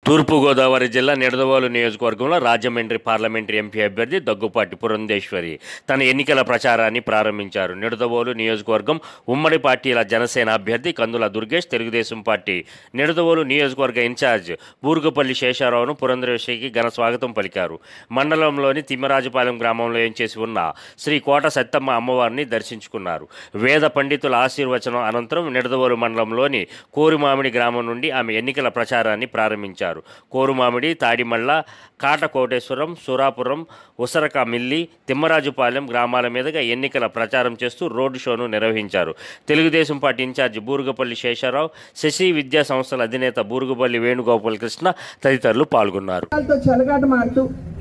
తూర్పుగోదావరి జిల్లా నిడదవోలు నియోజకవర్గంలో Rajahmundry parliamentary MP అభ్యర్థి దగ్గుపాటి పురంధేశ్వరి తన ఎన్నికల ప్రచారాన్ని ప్రారంభించారు. నిడదవోలు నియోజకవర్గం ఉమ్మడి పార్టీల జనసేన అభ్యర్థి కందుల దుర్గేష్, తెలుగుదేశం పార్టీ నిడదవోలు నియోజకవర్గ ఇన్ఛార్జ్ బూరుగుపల్లి శేషారావును పురంధేశ్వరికి ఘన స్వాగతం పలికారు. మండలంలోని తిమ్మరాజుపాలెం గ్రామంలో ఏంచేసి ఉన్న శ్రీ కోట సత్తమ్మ అమ్మవారిని దర్శించుకున్నారు. వేద పండితుల ఆశీర్వచనం అనంతరం నిడదవోలు మండలంలోని కోరుమామిడి గ్రామం నుండి ఆమె ఎన్నికల ప్రచారాన్ని ప్రారంభించారు. కోరుమామిడి, తాడిమళ్ళ, కాటకోటేశ్వరం, సురాపురం, ఉసరకమిల్లి, తిమ్మరాజుపాలెం గ్రామాల మీదుగా ఎన్నికల ప్రచారం చేస్తూ రోడ్డు షోను నిర్వహించారు. తెలుగుదేశం పార్టీ ఇన్ఛార్జి బూరుగుపల్లి శేషారావు, శశి విద్యా సంస్థల అధినేత బూరుగుపల్లి వేణుగోపాల్ కృష్ణ తదితరులు పాల్గొన్నారు.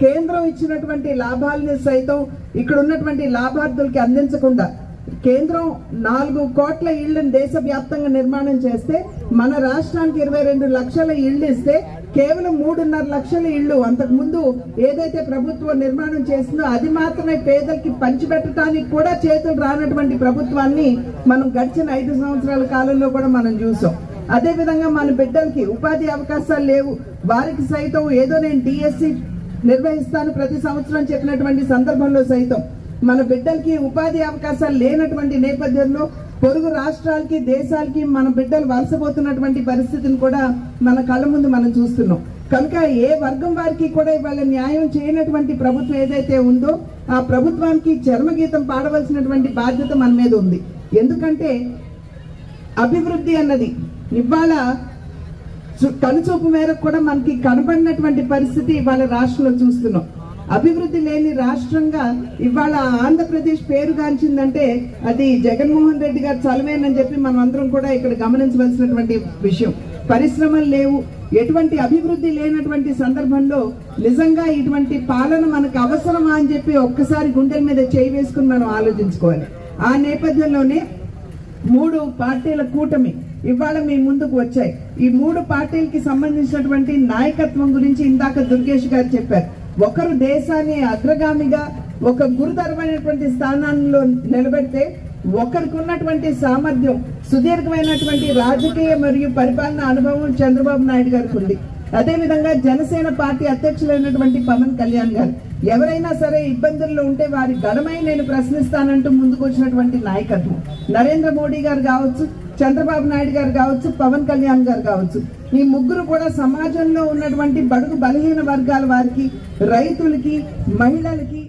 కేంద్రం ఇచ్చినటువంటి లాభాలను సైతం ఇక్కడ ఉన్నటువంటి లాభార్థులకి అందించకుండా కేంద్రం 4 కోట్ల ఇళ్లను దేశవ్యాప్తంగా నిర్మాణం చేస్తే మన రాష్ట్రానికి 22 లక్షల ఇళ్లు ఇస్తే కేవలం 3.5 లక్షల ఇళ్లు అంతకుముందు ఏదైతే ప్రభుత్వం నిర్మాణం చేసిందో అది మాత్రమే పేదలకి పంచిపెట్టడానికి కూడా చేతులు రానటువంటి ప్రభుత్వాన్ని మనం గడిచిన 5 సంవత్సరాల కాలంలో కూడా మనం చూసాం. అదేవిధంగా మన బిడ్డలకి ఉపాధి అవకాశాలు లేవు. వారికి సైతం ఏదో నేను డిఎస్సి నిర్వహిస్తాను ప్రతి సంవత్సరం చెప్పినటువంటి సందర్భంలో సైతం మన బిడ్డలకి ఉపాధి అవకాశాలు లేనటువంటి నేపథ్యంలో పొరుగు రాష్ట్రాలకి, దేశాలకి మన బిడ్డలు వలసపోతున్నటువంటి పరిస్థితిని కూడా మన కళ్ళ ముందు మనం చూస్తున్నాం. కనుక ఏ వర్గం వారికి కూడా ఇవాళ న్యాయం చేయనటువంటి ప్రభుత్వం ఏదైతే ఉందో ఆ ప్రభుత్వానికి చర్మగీతం పాడవలసినటువంటి బాధ్యత మన మీద ఉంది. ఎందుకంటే అభివృద్ధి అన్నది ఇవాళ కనుచూపు మేరకు కూడా మనకి కనబడినటువంటి పరిస్థితి ఇవాళ రాష్ట్రంలో చూస్తున్నాం. అభివృద్ధి లేని రాష్ట్రంగా ఇవాళ ఆంధ్రప్రదేశ్ పేరుగాంచిందంటే అది జగన్మోహన్ రెడ్డి గారు చలవేనని చెప్పి మనం అందరం కూడా ఇక్కడ గమనించవలసినటువంటి విషయం. పరిశ్రమలు లేవు, ఎటువంటి అభివృద్ధి లేనటువంటి సందర్భంలో నిజంగా ఇటువంటి పాలన మనకు అవసరమా అని చెప్పి ఒక్కసారి గుండెల మీద చేయి వేసుకుని మనం ఆలోచించుకోవాలి. ఆ నేపథ్యంలోనే 3 పార్టీల కూటమి ఇవాళ మీ ముందుకు వచ్చాయి. ఈ 3 పార్టీలకి సంబంధించినటువంటి నాయకత్వం గురించి ఇందాక దుర్గేష్ గారు చెప్పారు. ఒకరు దేశాన్ని అగ్రగామిగా ఒక గురుతరమైనటువంటి స్థానాల్లో నిలబెడితే ఒకరికి ఉన్నటువంటి సామర్థ్యం, సుదీర్ఘమైనటువంటి రాజకీయ మరియు పరిపాలన అనుభవం చంద్రబాబు నాయుడు గారికి ఉంది. అదేవిధంగా జనసేన పార్టీ అధ్యక్షులైనటువంటి పవన్ కళ్యాణ్ గారు ఎవరైనా సరే ఇబ్బందుల్లో ఉంటే వారి గడమై నేను ప్రశ్నిస్తానంటూ ముందుకు వచ్చినటువంటి నాయకత్వం. నరేంద్ర మోడీ గారు కావచ్చు, చంద్రబాబు నాయుడు గారు కావచ్చు, పవన్ కళ్యాణ్ గారు కావచ్చు, ఈ ముగ్గురు కూడా సమాజంలో ఉన్నటువంటి బడుగు బలహీన వర్గాల వారికి, రైతులకి, మహిళలకి